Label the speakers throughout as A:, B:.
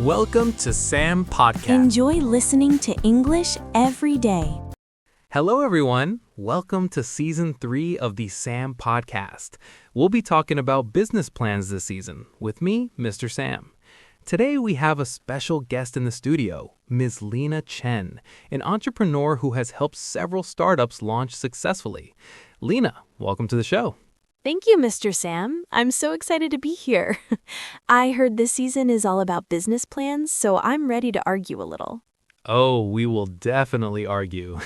A: Welcome to Sam Podcast.
B: Enjoy listening to English every day.
A: Hello, everyone. Welcome to Season 3 of the Sam Podcast. We'll be talking about business plans this season with me, Mr. Sam. Today, we have a special guest in the studio, Ms. Lena Chen, an entrepreneur who has helped several startups launch successfully. Lena, welcome to the show.
B: Thank you, Mr. Sam. I'm so excited to be here. I heard this season is all about business plans, so I'm ready to argue a little.
A: Oh, we will definitely argue.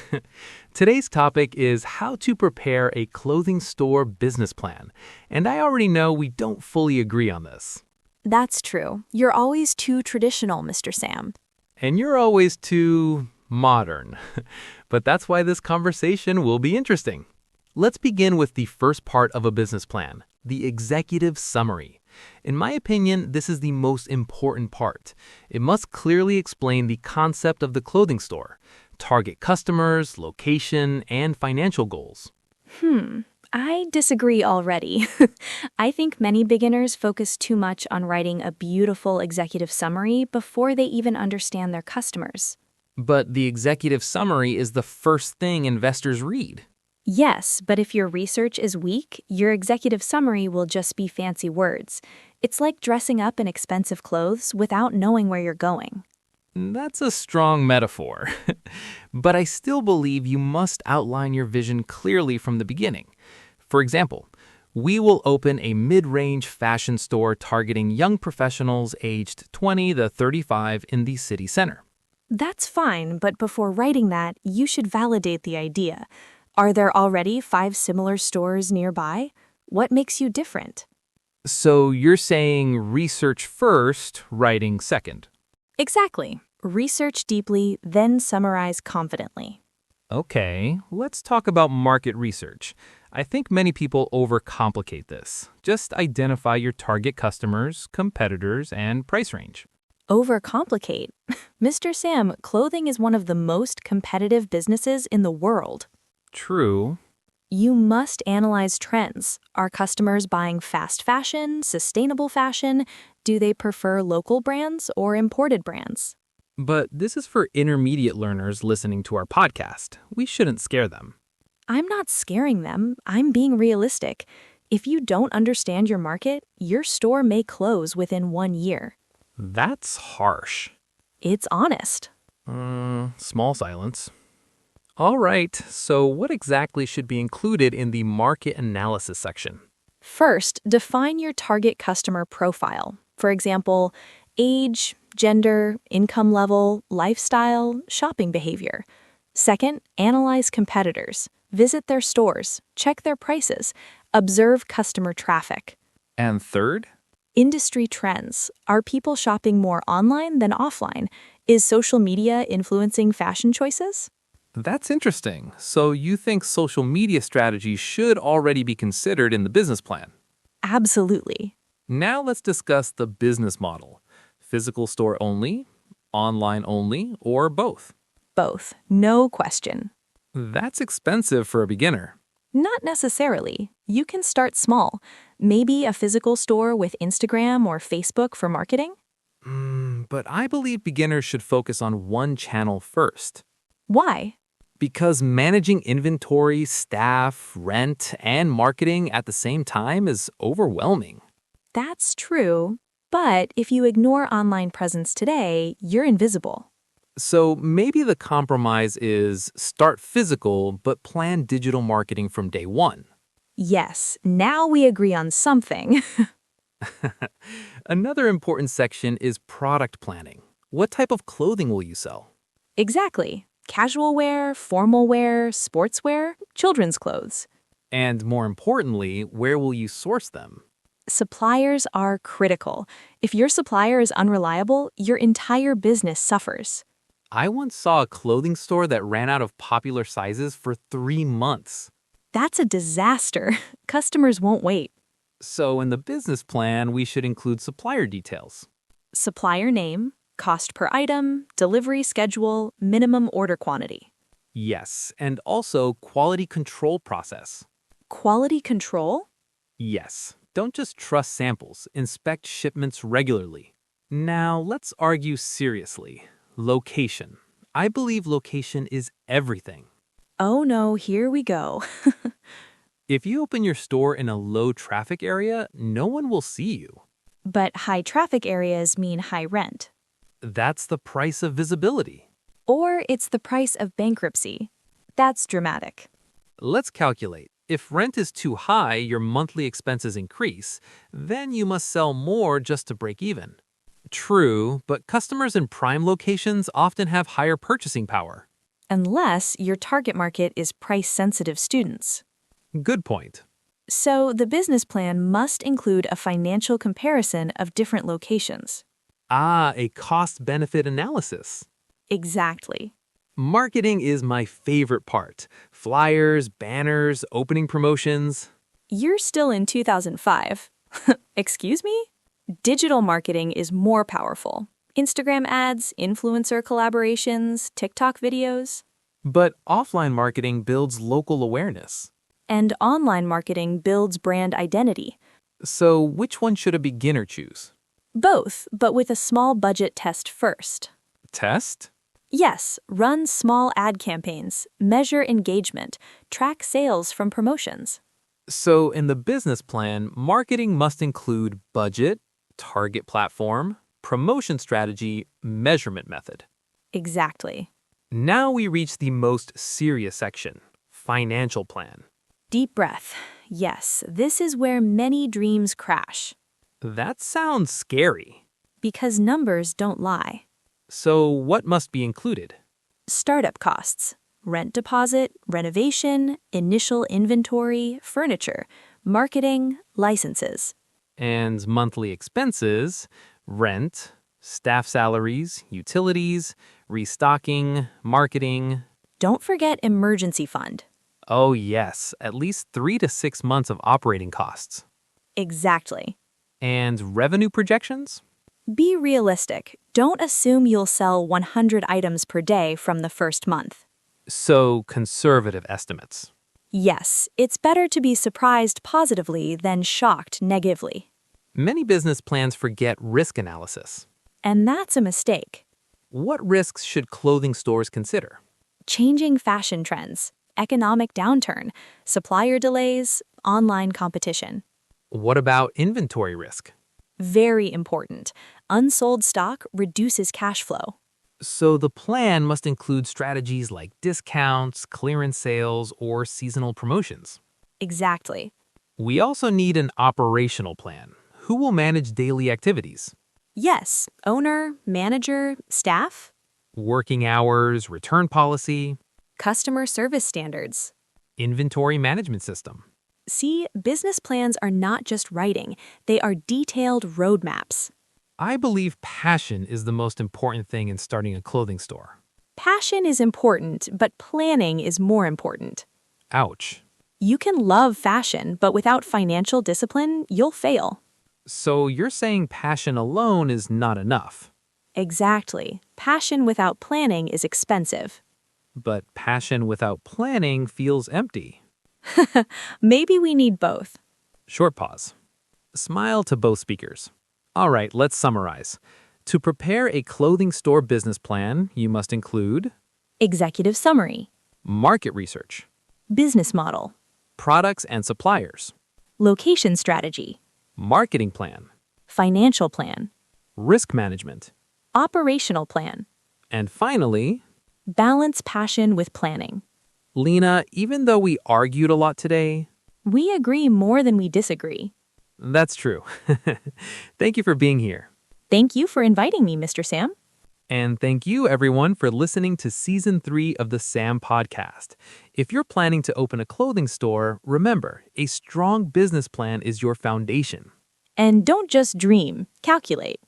A: Today's topic is how to prepare a clothing store business plan. And I already know we don't fully agree on this.
B: That's true. You're always too traditional, Mr. Sam.
A: And you're always too modern. But that's why this conversation will be interesting. Let's begin with the first part of a business plan, the executive summary. In my opinion, this is the most important part. It must clearly explain the concept of the clothing store, target customers, location, and financial goals.
B: I disagree already. I think many beginners focus too much on writing a beautiful executive summary before they even understand their customers.
A: But the executive summary is the first thing investors read.
B: Yes, but if your research is weak, your executive summary will just be fancy words. It's like dressing up in expensive clothes without knowing where you're going.
A: That's a strong metaphor. But I still believe you must outline your vision clearly from the beginning. For example, we will open a mid-range fashion store targeting young professionals aged 20 to 35 in the city center.
B: That's fine, but before writing that, you should validate the idea. Are there already 5 similar stores nearby? What makes you different?
A: So you're saying research first, writing second.
B: Exactly. Research deeply, then summarize confidently.
A: Okay, let's talk about market research. I think many people overcomplicate this. Just identify your target customers, competitors, and price range.
B: Overcomplicate? Mr. Sam, clothing is one of the most competitive businesses in the world.
A: True.
B: You must analyze trends. Are customers buying fast fashion, sustainable fashion? Do they prefer local brands or imported brands?
A: But this is for intermediate learners listening to our podcast. We shouldn't scare them.
B: I'm not scaring them. I'm being realistic. If you don't understand your market, your store may close within 1 year.
A: That's harsh.
B: It's honest.
A: Small silence. All right, so what exactly should be included in the market analysis section?
B: First, define your target customer profile. For example, age, gender, income level, lifestyle, shopping behavior. Second, analyze competitors. Visit their stores, check their prices, observe customer traffic.
A: And third?
B: Industry trends. Are people shopping more online than offline? Is social media influencing fashion choices?
A: That's interesting. So you think social media strategies should already be considered in the business plan?
B: Absolutely.
A: Now let's discuss the business model. Physical store only, online only, or both?
B: Both. No question.
A: That's expensive for a beginner.
B: Not necessarily. You can start small. Maybe a physical store with Instagram or Facebook for marketing?
A: But I believe beginners should focus on one channel first.
B: Why?
A: Because managing inventory, staff, rent, and marketing at the same time is overwhelming.
B: That's true. But if you ignore online presence today, you're invisible.
A: So maybe the compromise is start physical, but plan digital marketing from day one.
B: Yes, now we agree on something.
A: Another important section is product planning. What type of clothing will you sell?
B: Exactly. Casual wear, formal wear, sportswear, children's clothes.
A: And more importantly, where will you source them?
B: Suppliers are critical. If your supplier is unreliable, your entire business suffers.
A: I once saw a clothing store that ran out of popular sizes for 3 months.
B: That's a disaster. Customers won't wait.
A: So in the business plan, we should include supplier details.
B: Supplier name, cost per item, delivery schedule, minimum order quantity.
A: Yes, and also quality control process.
B: Quality control?
A: Yes, don't just trust samples, inspect shipments regularly. Now, let's argue seriously. Location. I believe location is everything.
B: Oh no, here we go.
A: If you open your store in a low traffic area, no one will see you.
B: But high traffic areas mean high rent.
A: That's the price of visibility.
B: Or it's the price of bankruptcy. That's dramatic.
A: Let's calculate. If rent is too high, your monthly expenses increase, then you must sell more just to break even. True, but customers in prime locations often have higher purchasing power.
B: Unless your target market is price-sensitive students.
A: Good point.
B: So the business plan must include a financial comparison of different locations.
A: Ah, a cost-benefit analysis.
B: Exactly.
A: Marketing is my favorite part. Flyers, banners, opening promotions.
B: You're still in 2005. Excuse me? Digital marketing is more powerful. Instagram ads, influencer collaborations, TikTok videos.
A: But offline marketing builds local awareness.
B: And online marketing builds brand identity.
A: So which one should a beginner choose?
B: Both, but with a small budget test first.
A: Test?
B: Yes, run small ad campaigns, measure engagement, track sales from promotions.
A: So in the business plan, marketing must include budget, target platform, promotion strategy, measurement method.
B: Exactly.
A: Now we reach the most serious section, financial plan.
B: Deep breath. Yes, this is where many dreams crash.
A: That sounds scary.
B: Because numbers don't lie.
A: So what must be included?
B: Startup costs, rent deposit, renovation, initial inventory, furniture, marketing, licenses.
A: And monthly expenses, rent, staff salaries, utilities, restocking, marketing.
B: Don't forget emergency fund.
A: Oh yes, at least 3 to 6 months of operating costs.
B: Exactly.
A: And revenue projections?
B: Be realistic. Don't assume you'll sell 100 items per day from the first month.
A: So conservative estimates.
B: Yes, it's better to be surprised positively than shocked negatively.
A: Many business plans forget risk analysis.
B: And that's a mistake.
A: What risks should clothing stores consider?
B: Changing fashion trends, economic downturn, supplier delays, online competition.
A: What about inventory risk?
B: Very important. Unsold stock reduces cash flow.
A: So the plan must include strategies like discounts, clearance sales, or seasonal promotions.
B: Exactly.
A: We also need an operational plan. Who will manage daily activities?
B: Yes, owner, manager, staff,
A: Working hours, return policy,
B: customer service standards.
A: inventory management system.
B: See, business plans are not just writing, they are detailed roadmaps.
A: I believe passion is the most important thing in starting a clothing store.
B: Passion is important, but planning is more important.
A: Ouch.
B: You can love fashion, but without financial discipline, you'll fail.
A: So you're saying passion alone is not enough.
B: Exactly. Passion without planning is expensive.
A: But passion without planning feels empty.
B: Maybe we need both.
A: Short pause. Smile to both speakers. All right, let's summarize. To prepare a clothing store business plan, you must include
B: Executive summary,
A: market research,
B: business model,
A: products and suppliers,
B: location strategy,
A: marketing plan,
B: financial plan,
A: risk management,
B: operational plan.
A: and finally,
B: Balance passion with planning.
A: Lena, even though we argued a lot today,
B: We agree more than we disagree.
A: that's true. Thank you for being here.
B: Thank you for inviting me, Mr. Sam.
A: And thank you, everyone, for listening to Season 3 of the SAM Podcast. If you're planning to open a clothing store, remember, a strong business plan is your foundation.
B: And don't just dream, calculate.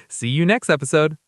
A: See you next episode.